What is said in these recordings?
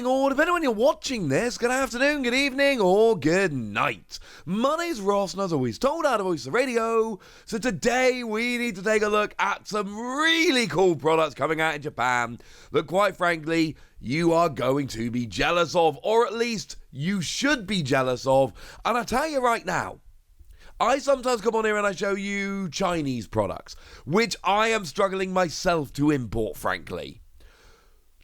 morning, or depending on when you're watching this, good afternoon, good evening, or good night. My name's Ross, and as always, told how to voice the radio. So today we need to take a look at some really cool products coming out in Japan that, quite frankly, you are going to be jealous of, or at least you should be jealous of. And I tell you right now, I sometimes come on here and I show you Chinese products, which I am struggling myself to import, frankly.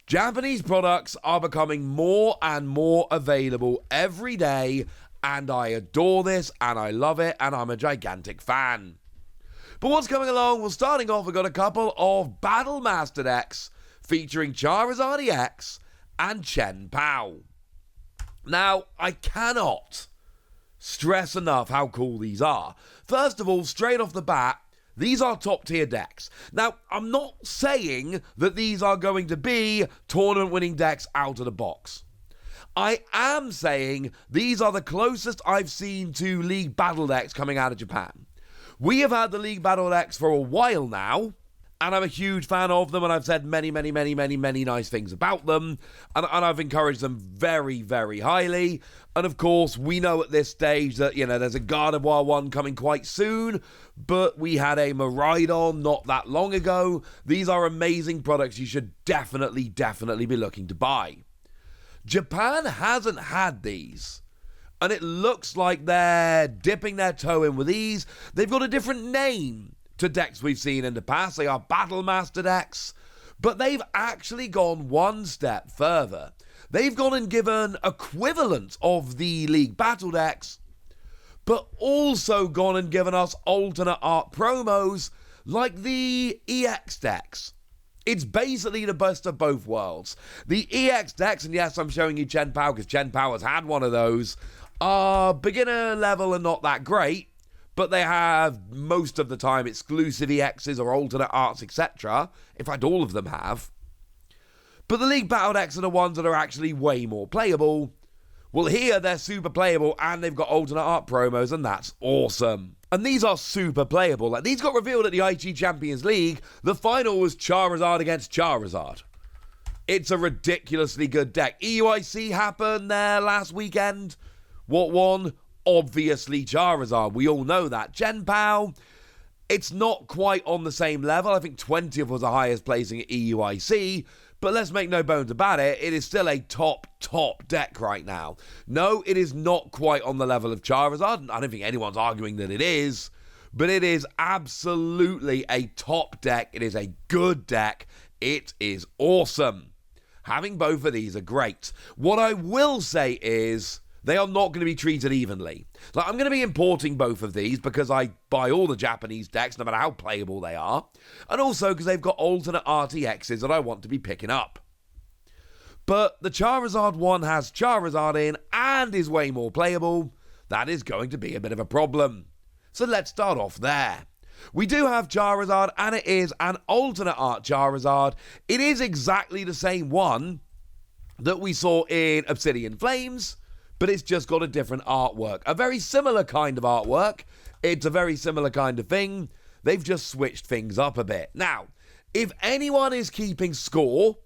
Japanese products are becoming more and more available every day, and I adore this, and I love it, and I'm a gigantic fan. But what's coming along? Well, starting off, we've got a couple of Battle Master decks featuring Charizard EX and Chen-Pao. Now, I cannot stress enough how cool these are. First of all, straight off the bat, these are top tier decks. Now, I'm not saying that these are going to be tournament winning decks out of the box. I am saying these are the closest I've seen to League Battle decks coming out of Japan. We have had the League Battle decks for a while now, and I'm a huge fan of them, and I've said many nice things about them, and I've encouraged them very, very highly. And of course, we know at this stage that, there's a Gardevoir one coming quite soon, but we had a Miraidon not that long ago. These are amazing products you should definitely be looking to buy. Japan hasn't had these, and it looks like they're dipping their toe in with these. They've got a different name to decks we've seen in the past. They are Battle Master decks, but they've actually gone one step further. They've gone and given equivalents of the League Battle decks, but also gone and given us alternate art promos like the EX decks. It's basically the best of both worlds. The EX decks, and yes, I'm showing you Chen-Pao because Chen-Pao has had one of those, are beginner level and not that great, but they have, most of the time, exclusive EXs or alternate arts, etc. In fact, all of them have. But the League Battle decks are the ones that are actually way more playable. Well, here they're super playable, and they've got alternate art promos, and that's awesome. And these are super playable. Like, these got revealed at the IG Champions League. The final was Charizard against Charizard. It's a ridiculously good deck. EUIC happened there last weekend. What won? Obviously Charizard. We all know that. Chen-Pao, it's not quite on the same level. I think 20th was the highest placing at EUIC, but let's make no bones about it, it is still a top deck right now. No, it is not quite on the level of Charizard. I don't think anyone's arguing that it is, but it is absolutely a top deck. It is a good deck. It is awesome. Having both of these are great. What I will say is, they are not going to be treated evenly. Like, I'm going to be importing both of these because I buy all the Japanese decks, no matter how playable they are. And also because they've got alternate RTXs that I want to be picking up. But the Charizard one has Charizard in and is way more playable. That is going to be a bit of a problem. So let's start off there. We do have Charizard, and it is an alternate art Charizard. It is exactly the same one that we saw in Obsidian Flames, but it's just got a different artwork. A very similar kind of artwork. It's a very similar kind of thing. They've just switched things up a bit. Now, if anyone is keeping score,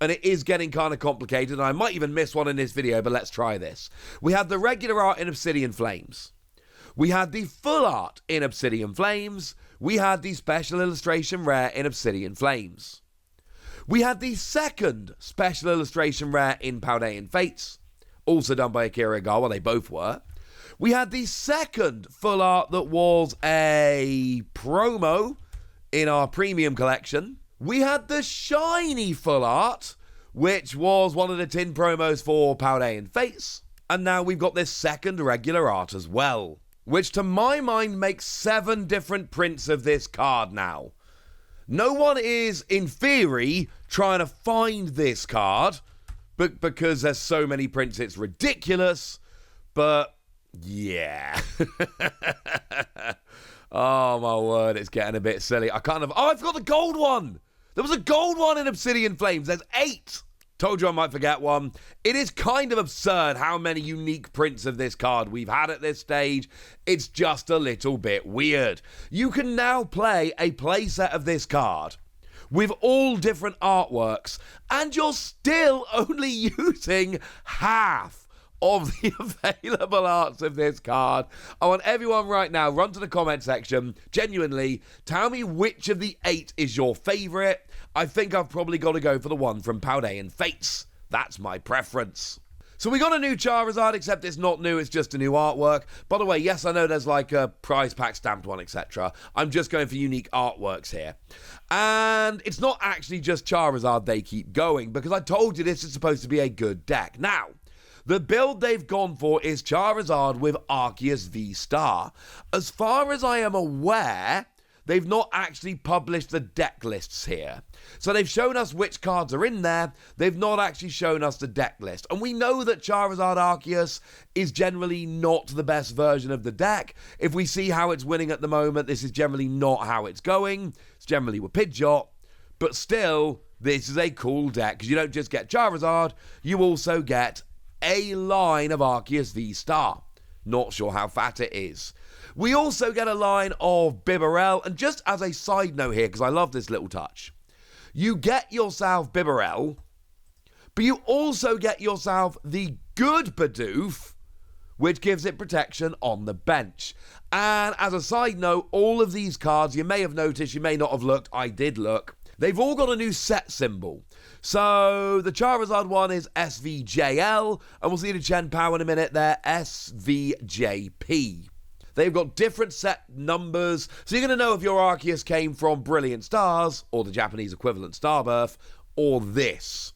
and it is getting kind of complicated, and I might even miss one in this video, but let's try this. We had the regular art in Obsidian Flames. We had the full art in Obsidian Flames. We had the special illustration rare in Obsidian Flames. We had the second special illustration rare in Paldean Fates, also done by Akira Igawa. They both were. We had the second full art that was a promo in our premium collection. We had the shiny full art, which was one of the tin promos for Paldean Fates. And now we've got this second regular art as well, which to my mind makes 7 different prints of this card now. No one is, in theory, trying to find this card, but because there's so many prints, it's ridiculous. But, yeah. Oh, my word, it's getting a bit silly. I've got the gold one! There was a gold one in Obsidian Flames. There's 8! Told you I might forget one. It is kind of absurd how many unique prints of this card we've had at this stage. It's just a little bit weird. You can now play a playset of this card with all different artworks, and you're still only using half of the available arts of this card. I want everyone right now, run to the comment section, genuinely, tell me which of the 8 is your favourite. I think I've probably got to go for the one from Paldean Fates. That's my preference. So we got a new Charizard, except it's not new, it's just a new artwork. By the way, yes, I know there's like a prize pack stamped one, etc. I'm just going for unique artworks here. And it's not actually just Charizard they keep going, because I told you this is supposed to be a good deck. Now, the build they've gone for is Charizard with Arceus V-Star. As far as I am aware, they've not actually published the deck lists here. So they've shown us which cards are in there, they've not actually shown us the deck list. And we know that Charizard Arceus is generally not the best version of the deck. If we see how it's winning at the moment, this is generally not how it's going. It's generally with Pidgeot. But still, this is a cool deck, because you don't just get Charizard, you also get a line of Arceus V-Star. Not sure how fat it is. We also get a line of Bibarel, and just as a side note here, because I love this little touch, you get yourself Bibarel, but you also get yourself the good Bidoof, which gives it protection on the bench. And as a side note, all of these cards, you may have noticed, you may not have looked, I did look, they've all got a new set symbol. So the Charizard one is SVJL, and we'll see the Chen-Pao in a minute there, SVJP. They've got different set numbers, so you're going to know if your Arceus came from Brilliant Stars, or the Japanese equivalent Starbirth, or this.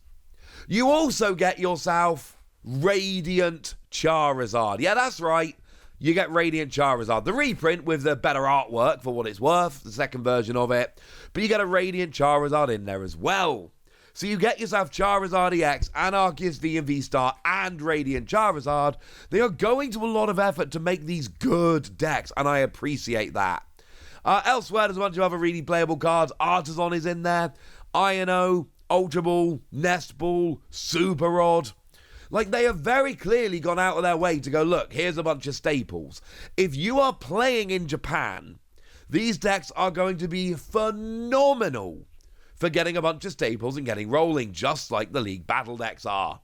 You also get yourself Radiant Charizard. Yeah, that's right. You get Radiant Charizard. The reprint with the better artwork for what it's worth, the second version of it. But you get a Radiant Charizard in there as well. So you get yourself Charizard EX and Arceus V and V-Star and Radiant Charizard. They are going to a lot of effort to make these good decks, and I appreciate that. Elsewhere, there's a bunch of other really playable cards. Artisan is in there. Iono, Ultra Ball, Nest Ball, Super Rod. Like, they have very clearly gone out of their way to go, look, here's a bunch of staples. If you are playing in Japan, these decks are going to be phenomenal for getting a bunch of staples and getting rolling, just like the League Battle decks are.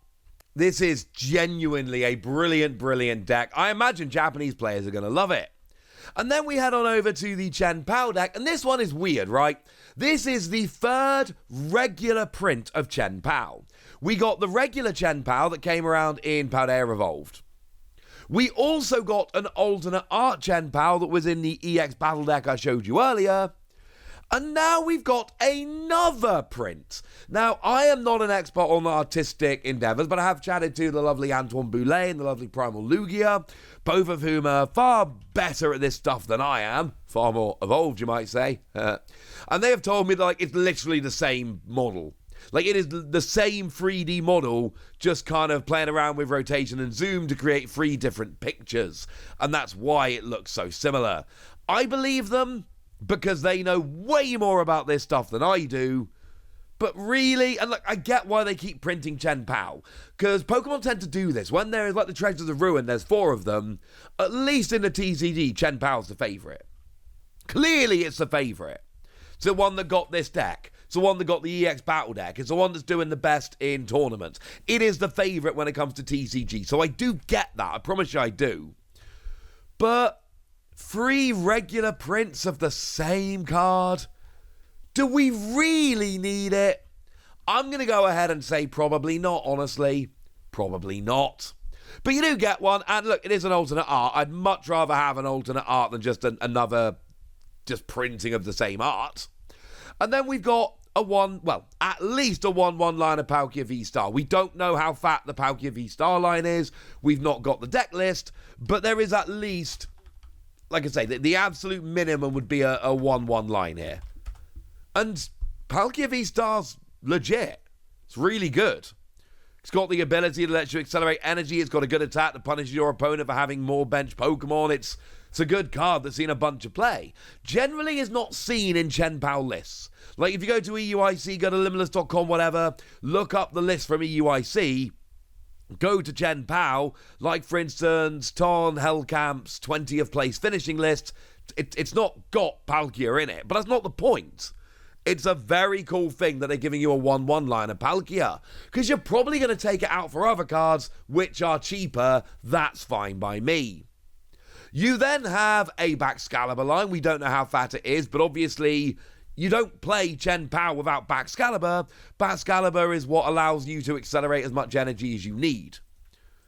This is genuinely a brilliant, brilliant deck. I imagine Japanese players are going to love it. And then we head on over to the Chen-Pao deck, and this one is weird, right? This is the third regular print of Chen-Pao. We got the regular Chen-Pao that came around in Paldea Evolved. We also got an alternate art Chen-Pao that was in the EX Battle deck I showed you earlier. And now we've got another print. Now, I am not an expert on artistic endeavours, but I have chatted to the lovely Antoine Boulet and the lovely Primal Lugia, both of whom are far better at this stuff than I am. Far more evolved, you might say. And they have told me that, like, it's literally the same model. Like, it is the same 3D model, just kind of playing around with rotation and zoom to create 3 different pictures. And that's why it looks so similar. I believe them, because they know way more about this stuff than I do. But really, and look, I get why they keep printing Chen-Pao, because Pokemon tend to do this. When there's like the Treasures of Ruin, there's 4 of them. At least in the TCG, Chen-Pao's the favourite. Clearly it's the favourite. It's the one that got this deck. It's the one that got the EX Battle deck. It's the one that's doing the best in tournaments. It is the favourite when it comes to TCG. So I do get that. I promise you I do. But 3 regular prints of the same card? Do we really need it? I'm going to go ahead and say probably not, honestly. Probably not. But you do get one, and look, it is an alternate art. I'd much rather have an alternate art than just another just printing of the same art. And then we've got at least a 1/1 line of Palkia V-Star. We don't know how fat the Palkia V-Star line is. We've not got the deck list, but there is at least, like I say, the absolute minimum would be a 1/1 line here. And Palkia V-Star's legit. It's really good. It's got the ability to let you accelerate energy. It's got a good attack that punishes your opponent for having more bench Pokemon. It's a good card that's seen a bunch of play. Generally is not seen in Chen-Pao lists. Like, if you go to EUIC, go to limitless.com, whatever, look up the list from EUIC, go to Chen-Pao, like, for instance, Ton Hellcamp's 20th place finishing list. It's not got Palkia in it, but that's not the point. It's a very cool thing that they're giving you a 1/1 line of Palkia, because you're probably going to take it out for other cards which are cheaper. That's fine by me. You then have a Baxcalibur line. We don't know how fat it is, but obviously you don't play Chen-Pao without Baxcalibur. Baxcalibur is what allows you to accelerate as much energy as you need.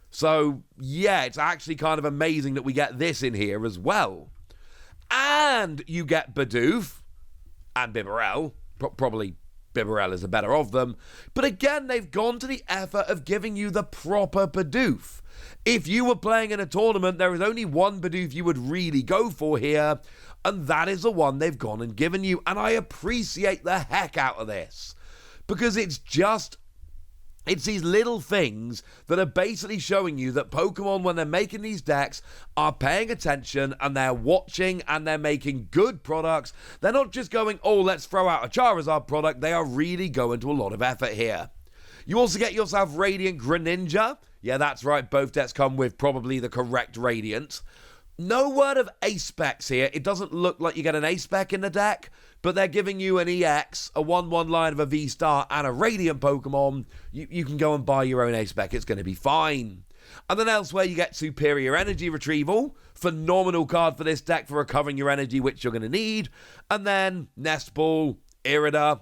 So yeah, it's actually kind of amazing that we get this in here as well. And you get Bidoof and Bibarel. Probably Bibarel is the better of them. But again, they've gone to the effort of giving you the proper Bidoof. If you were playing in a tournament, there is only one Bidoof you would really go for here, and that is the one they've gone and given you. And I appreciate the heck out of this, because it's these little things that are basically showing you that Pokemon, when they're making these decks, are paying attention and they're watching and they're making good products. They're not just going, oh, let's throw out a Charizard product. They are really going to a lot of effort here. You also get yourself Radiant Greninja. Yeah, that's right. Both decks come with probably the correct Radiant. No word of ace specs here. It doesn't look like you get an ace spec in the deck, but they're giving you an EX, a 1/1 line of a V-Star, and a Radiant Pokemon. You can go and buy your own ace spec. It's going to be fine. And then elsewhere, you get Superior Energy Retrieval. Phenomenal card for this deck for recovering your energy, which you're going to need. And then Nest Ball, Irida,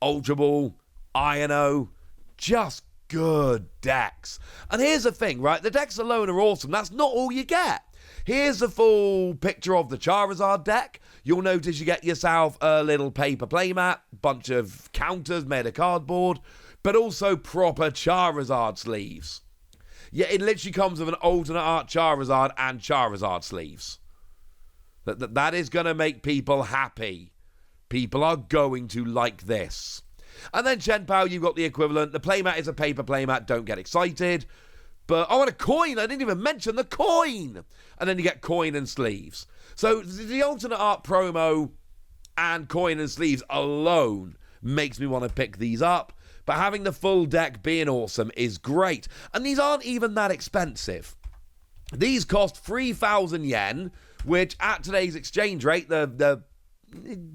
Ultra Ball, Iono. Just good decks. And here's the thing, right? The decks alone are awesome. That's not all you get. Here's the full picture of the Charizard deck. You'll notice you get yourself a little paper playmat, bunch of counters made of cardboard, but also proper Charizard sleeves. Yeah, it literally comes with an alternate art Charizard and Charizard sleeves. That is going to make people happy. People are going to like this. And then Chen-Pao, you've got the equivalent. The playmat is a paper playmat. Don't get excited. But, oh, and a coin. I didn't even mention the coin. And then you get coin and sleeves. So the alternate art promo and coin and sleeves alone makes me want to pick these up. But having the full deck being awesome is great. And these aren't even that expensive. These cost 3,000 yen, which at today's exchange rate, the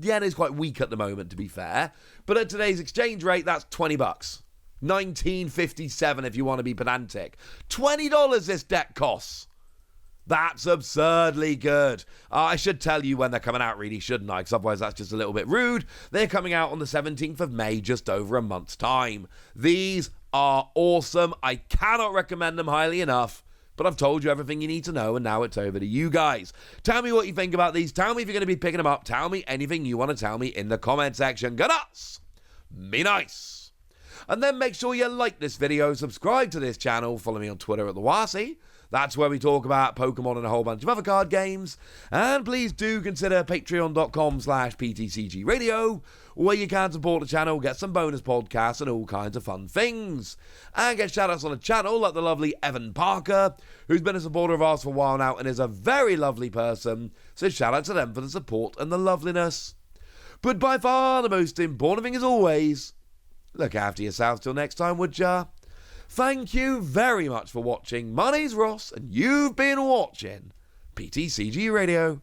yen is quite weak at the moment, to be fair. But at today's exchange rate, that's 20 bucks. 19.57 if you want to be pedantic. $20 this deck costs. That's absurdly good. I should tell you when they're coming out, really, shouldn't I? Because otherwise that's just a little bit rude. They're coming out on the 17th of May, just over a month's time. These are awesome. I cannot recommend them highly enough. But I've told you everything you need to know, and now it's over to you guys. Tell me what you think about these. Tell me if you're going to be picking them up. Tell me anything you want to tell me in the comment section. Go nuts! Be nice! And then make sure you like this video, subscribe to this channel, follow me on Twitter at the Wasi. That's where we talk about Pokemon and a whole bunch of other card games. And please do consider patreon.com/PTCG Radio, where you can support the channel, get some bonus podcasts and all kinds of fun things. And get shoutouts on the channel like the lovely Evan Parker, who's been a supporter of ours for a while now and is a very lovely person. So shout out to them for the support and the loveliness. But by far the most important thing, as always, look after yourselves till next time, would ya? Thank you very much for watching. My name's Ross, and you've been watching PTCG Radio.